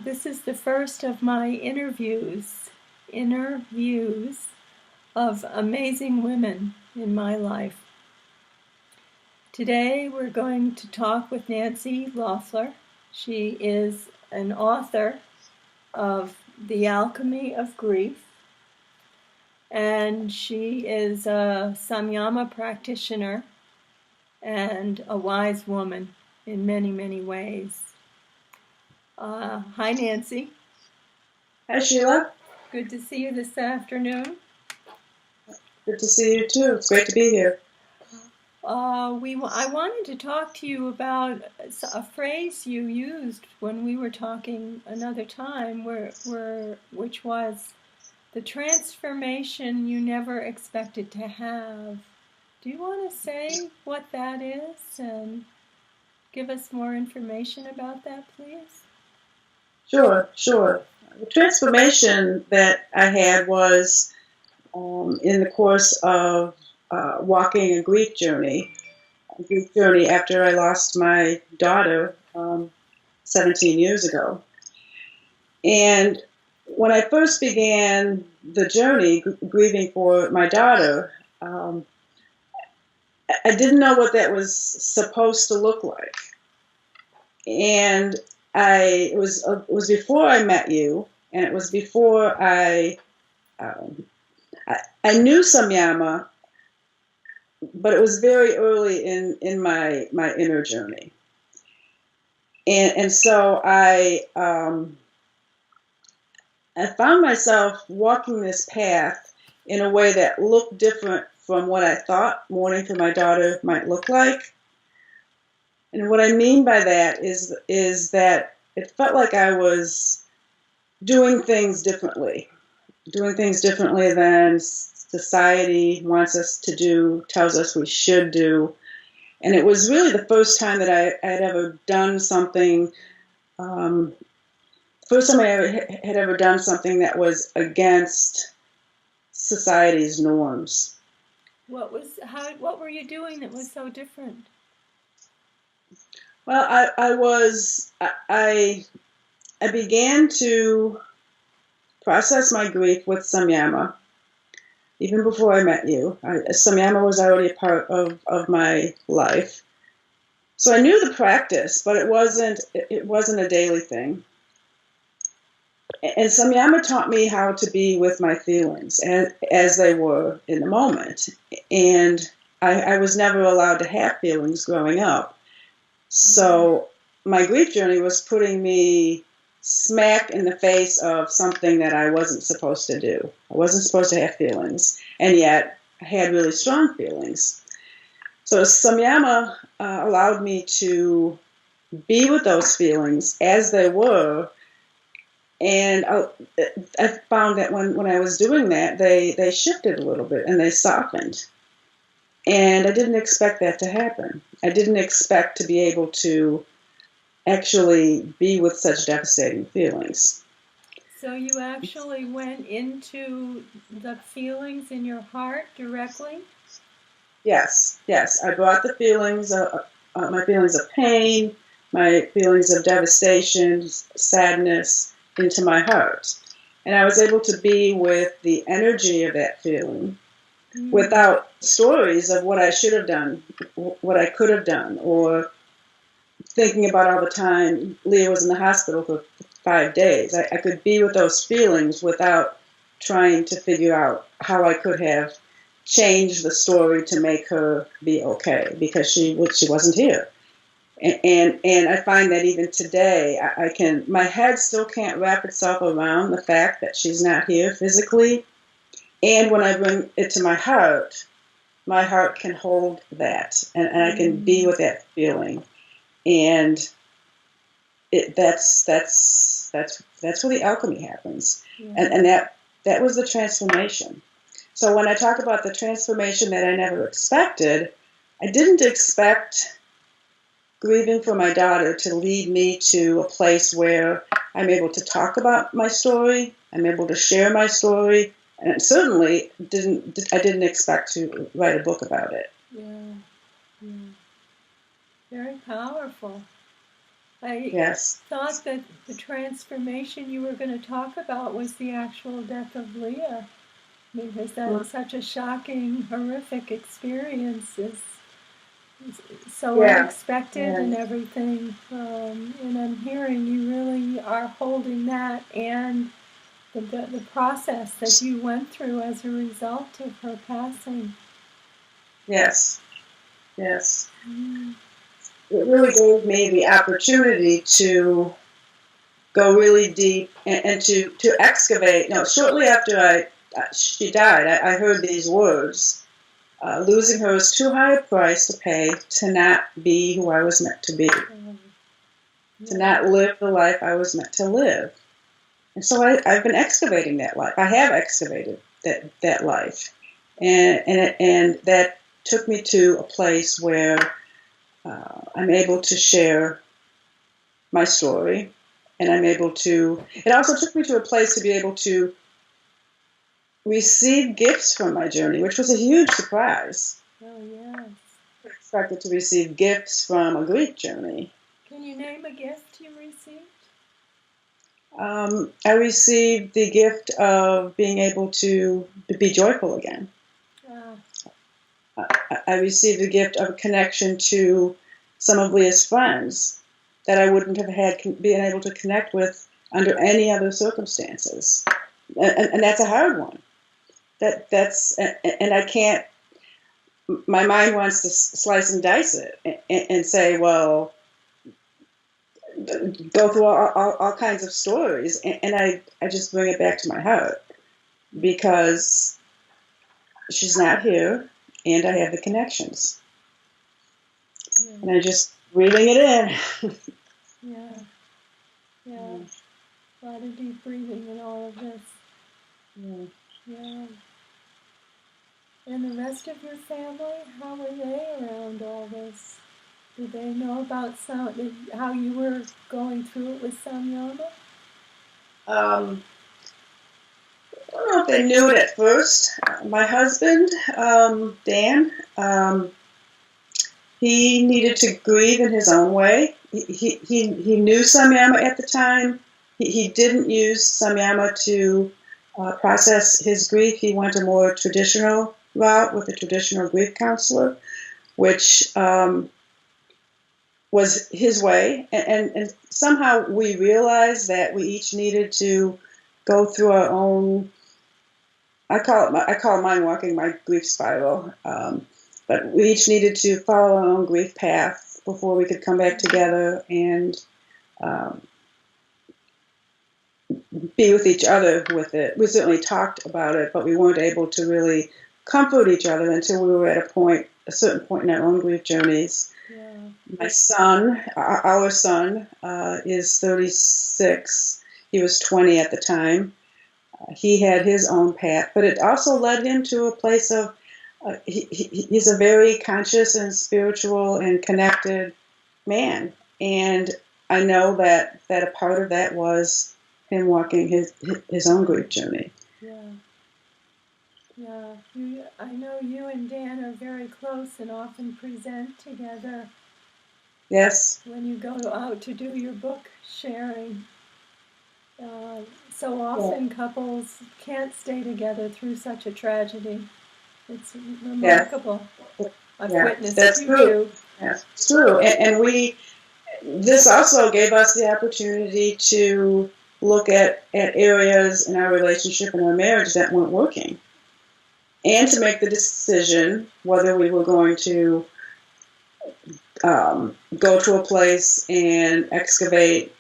This is the first of my inner views of amazing women in my life. Today we're going to talk with Nancy Loeffler. She is an author of The Alchemy of Grief, and she is a samyama practitioner and a wise woman in many, many ways. Hi, Nancy. Hi, Sheila. Good to see you this afternoon. Good to see you, too. It's great to be here. I wanted to talk to you about a phrase you used when we were talking another time, which was the transformation you never expected to have. Do you want to say what that is and give us more information about that, please? Sure. The transformation that I had was in the course of walking a grief journey after I lost my daughter 17 years ago. And when I first began the journey, grieving for my daughter, I didn't know what that was supposed to look like. And it was before I met you, and it was before I knew Samyama, but it was very early in my inner journey, and so I found myself walking this path in a way that looked different from what I thought mourning for my daughter might look like. And what I mean by that is that it felt like I was doing things differently than society wants us to do, tells us we should do. And it was really the first time that I had ever done something, had ever done something that was against society's norms. What were you doing that was so different? Well, I began to process my grief with samyama even before I met you. Samyama was already a part of my life, so I knew the practice, but it wasn't a daily thing. And samyama taught me how to be with my feelings as they were in the moment, and I was never allowed to have feelings growing up. So my grief journey was putting me smack in the face of something that I wasn't supposed to do. I wasn't supposed to have feelings, and yet I had really strong feelings. So Samyama allowed me to be with those feelings as they were, and I found that when I was doing that, they shifted a little bit and they softened. And I didn't expect that to happen. I didn't expect to be able to actually be with such devastating feelings. So you actually went into the feelings in your heart directly? Yes. I brought the feelings, my feelings of pain, my feelings of devastation, sadness into my heart. And I was able to be with the energy of that feeling without stories of what I should have done, what I could have done, or thinking about all the time Leah was in the hospital for 5 days. I could be with those feelings without trying to figure out how I could have changed the story to make her be okay, because she wasn't here. And I find that even today, my head still can't wrap itself around the fact that she's not here physically. And when I bring it to my heart can hold that, and I can be with that feeling. And that's where the alchemy happens. Yeah. And that was the transformation. So when I talk about the transformation that I never expected, I didn't expect grieving for my daughter to lead me to a place where I'm able to talk about my story, I'm able to share my story, and certainly I didn't expect to write a book about it. Yeah. Very powerful. I thought that the transformation you were going to talk about was the actual death of Leah, because that's such a shocking, horrific experience. Is so unexpected and everything. And I'm hearing you really are holding that and the process that you went through as a result of her passing. Yes. It really gave me the opportunity to go really deep and to excavate. Shortly after she died, I heard these words. Losing her is too high a price to pay to not be who I was meant to be, to not live the life I was meant to live. And so I've been excavating that life. I have excavated that life. And that took me to a place where I'm able to share my story. And it also took me to a place to be able to receive gifts from my journey, which was a huge surprise. Oh, yes. I expected to receive gifts from a grief journey. Can you name a gift you received? I received the gift of being able to be joyful again. I received the gift of a connection to some of Leah's friends that I wouldn't have been able to connect with under any other circumstances. And that's a hard one. And I can't, my mind wants to slice and dice it and say, well, go through all kinds of stories. And I just bring it back to my heart because she's not here and I have the connections. Yeah. And I'm just breathing it in. Yeah. A lot of deep breathing in all of this. Yeah. And the rest of your family, how were they around all this? Did they know about how you were going through it with Samyama? I don't know if they knew it at first. My husband, Dan, he needed to grieve in his own way. He knew Samyama at the time. He didn't use Samyama to process his grief. He went a more traditional route with a traditional grief counselor, which was his way. And somehow we realized that we each needed to go through our own. I call mine walking my grief spiral. But we each needed to follow our own grief path before we could come back together and be with each other with it. We certainly talked about it, but we weren't able to really comfort each other until we were at a certain point in our own grief journeys. Yeah. My son, our son, is 36. He was 20 at the time. He had his own path, but it also led him to a place of he's a very conscious and spiritual and connected man. And I know that a part of that was him walking his own grief journey. Yeah. I know you and Dan are very close and often present together. Yes. When you go out to do your book sharing. So often couples can't stay together through such a tragedy. It's remarkable. I've witnessed that's you true. too. That's true. And this also gave us the opportunity to look at areas in our relationship and our marriage that weren't working. And to make the decision whether we were going to go to a place and excavate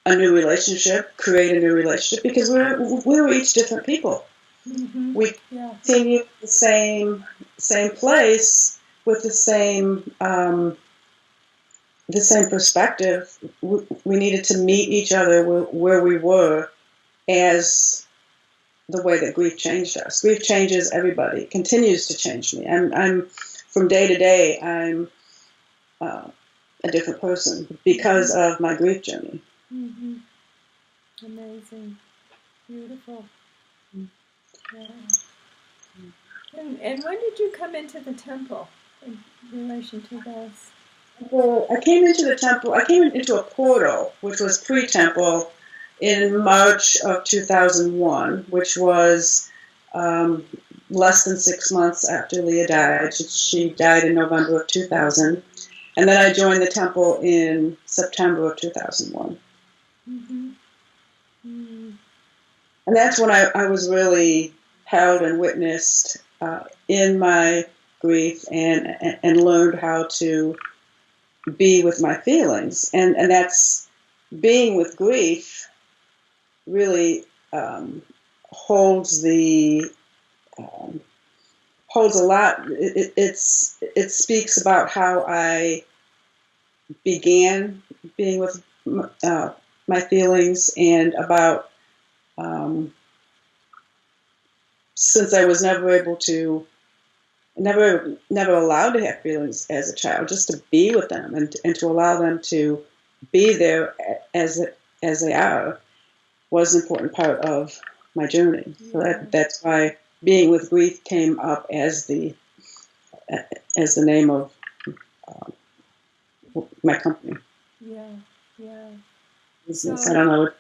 a new relationship, create a new relationship, because we were each different people. Mm-hmm. We continued the same place with the same perspective. We needed to meet each other where we were, as the way that grief changed us. Grief changes everybody. It continues to change me. I'm from day to day. I'm a different person because of my grief journey. Mm-hmm. Amazing. Beautiful. Yeah. And when did you come into the temple in relation to this? temple. I came into the temple. I came into a portal, which was pre-temple, in March of 2001, which was less than 6 months after Leah died. She died in November of 2000. And then I joined the temple in September of 2001. Mm-hmm. Mm-hmm. And that's when I was really held and witnessed in my grief and learned how to be with my feelings. And that's being with grief really holds holds a lot. It speaks about how I began being with my feelings, and about since I was never allowed to have feelings as a child, just to be with them and to allow them to be there as they are was an important part of my journey. Yeah. So that's why being with grief came up as the name of my company. Yeah, yeah. Business. I don't know.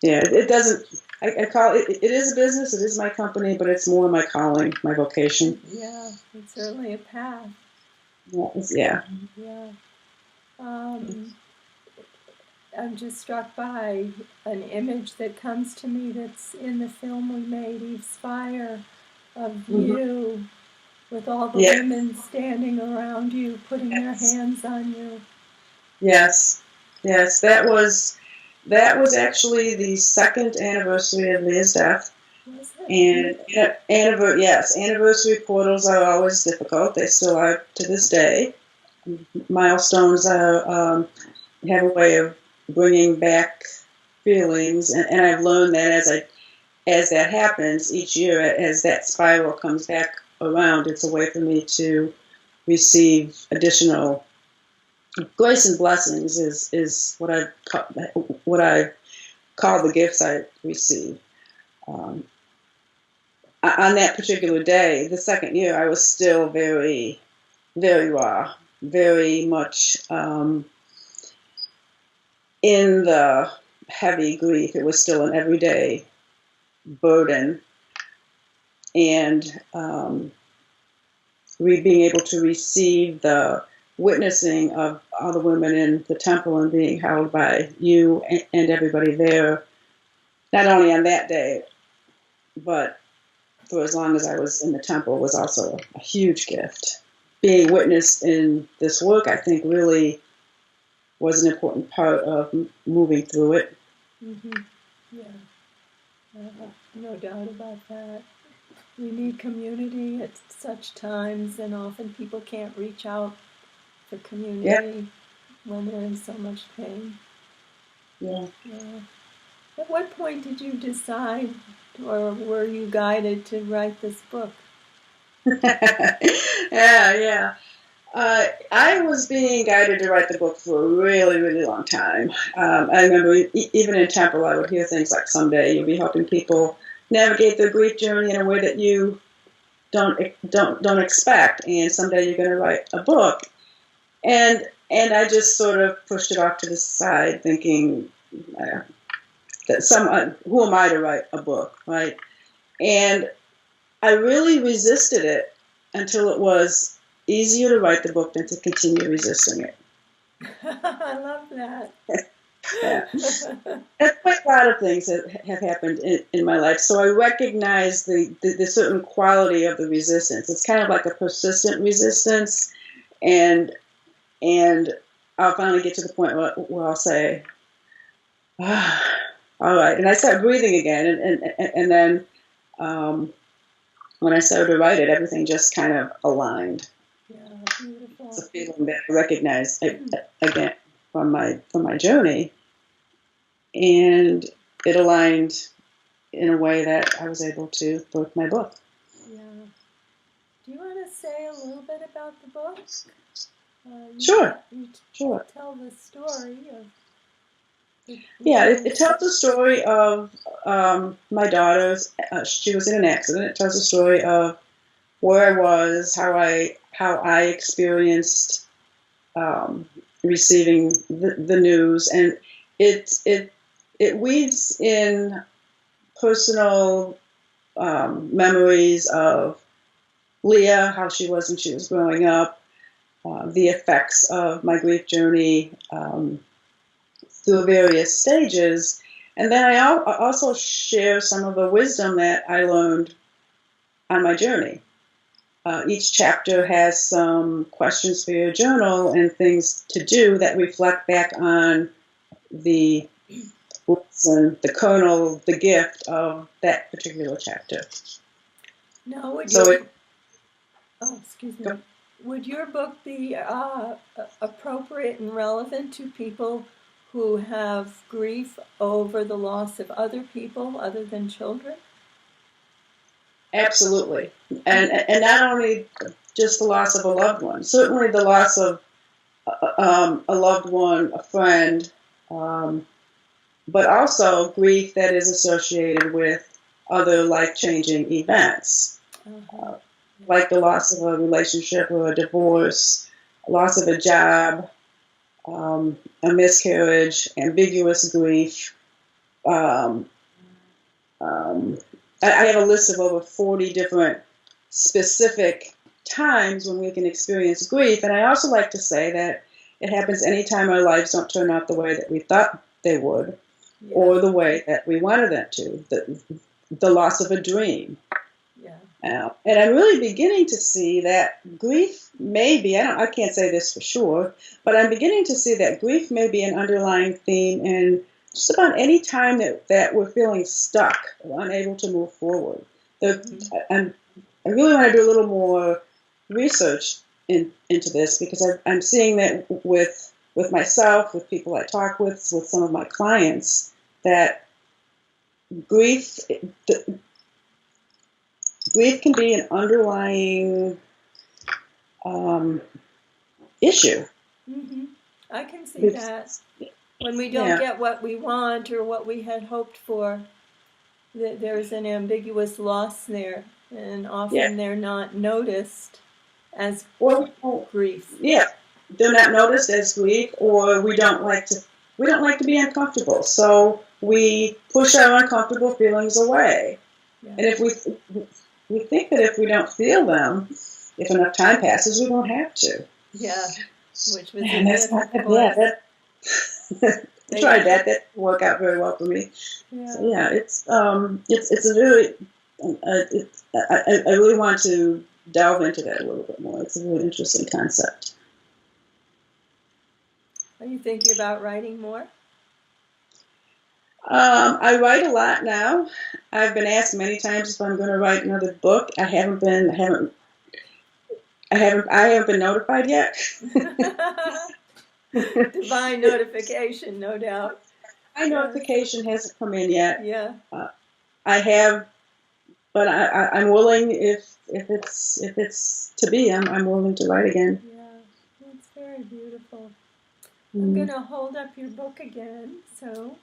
Yeah, it doesn't. I call it. It is a business. It is my company, but it's more my calling, my vocation. Yeah, it's certainly a path. Yeah. Yeah. I'm just struck by an image that comes to me that's in the film we made, Eve's Fire, of you with all the women standing around you, putting their hands on you. Yes, yes, that was actually the second anniversary of Leah's death. Was it? And anniversary portals are always difficult. They still are to this day. Milestones have a way of bringing back feelings, and I've learned that as that happens each year, as that spiral comes back around, it's a way for me to receive additional grace and blessings. Is what I call the gifts I receive. On that particular day, the second year, I was still very, very raw, very much in the heavy grief. It was still an everyday burden, and being able to receive the witnessing of all the women in the temple and being held by you and everybody there, not only on that day, but for as long as I was in the temple, was also a huge gift. Being witnessed in this work, I think, really was an important part of moving through it. Mm-hmm. Yeah, no doubt about that. We need community at such times, and often people can't reach out for community when they're in so much pain. Yeah. At what point did you decide, or were you guided to write this book? Yeah. I was being guided to write the book for a really, really long time. I remember even in temple, I would hear things like, "Someday you'll be helping people navigate their grief journey in a way that you don't expect, and someday you're going to write a book." And I just sort of pushed it off to the side, thinking that who am I to write a book, right? And I really resisted it until it was easier to write the book than to continue resisting it. I love that. Yeah. That's quite a lot of things that have happened in my life. So I recognize the certain quality of the resistance. It's kind of like a persistent resistance, and I'll finally get to the point where I'll say, all right, and I start breathing again, and then when I started to write it, everything just kind of aligned. Yeah, beautiful. It's a feeling that I recognize again from my journey, and it aligned in a way that I was able to book my book. Yeah. Do you want to say a little bit about the book? Sure. Sure. Tell the story of. It tells the story of my daughter's. She was in an accident. It tells the story of where I was, how I experienced receiving the news, and it weaves in personal memories of Leah, how she was when she was growing up, the effects of my grief journey through various stages. And then I also share some of the wisdom that I learned on my journey. Each chapter has some questions for your journal and things to do that reflect back on the lesson, the kernel, the gift of that particular chapter. Now, excuse me. Would your book be appropriate and relevant to people who have grief over the loss of other people other than children? Absolutely. And not only just the loss of a loved one, certainly the loss of a loved one, a friend, but also grief that is associated with other life-changing events, like the loss of a relationship or a divorce, loss of a job, a miscarriage, ambiguous grief. I have a list of over 40 different specific times when we can experience grief, and I also like to say that it happens anytime our lives don't turn out the way that we thought they would, or the way that we wanted them to, the loss of a dream. And I'm really beginning to see that grief may be, I can't say this for sure, but I'm beginning to see that grief may be an underlying theme in just about any time that we're feeling stuck or unable to move forward. I really want to do a little more research into this, because I'm seeing that with myself, with people I talk with some of my clients, that grief can be an underlying issue. Mm-hmm. I can see that. When we don't get what we want or what we had hoped for, there's an ambiguous loss there, and often they're not noticed as grief. Yeah, they're not noticed as grief, or we don't like to be uncomfortable, so we push our uncomfortable feelings away. Yeah. And if we think that if we don't feel them, if enough time passes, we won't have to. Yeah, which was I tried that. That didn't work out very well for me. Yeah. So it's a very I really want to delve into that a little bit more. It's a really interesting concept. Are you thinking about writing more? I write a lot now. I've been asked many times if I'm going to write another book. I haven't been notified yet. Divine notification, no doubt. My notification hasn't come in yet. Yeah. I have, but I'm willing if it's to be. I'm willing to write again. Yeah, that's very beautiful. I'm going to hold up your book again. So,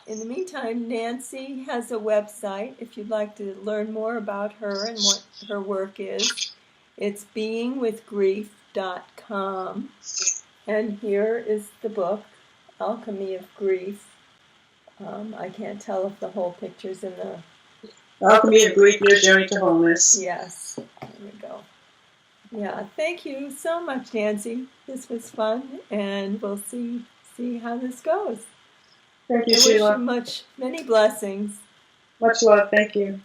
in the meantime, Nancy has a website if you'd like to learn more about her and what her work is. It's beingwithgrief.com. And here is the book, Alchemy of Grief. I can't tell if the whole picture's in the... Alchemy of Grief, Your Journey to Wholeness. Yes, there we go. Yeah, thank you so much, Nancy. This was fun, and we'll see how this goes. Thank you, Sheila. I wish you many blessings. Much love. Thank you.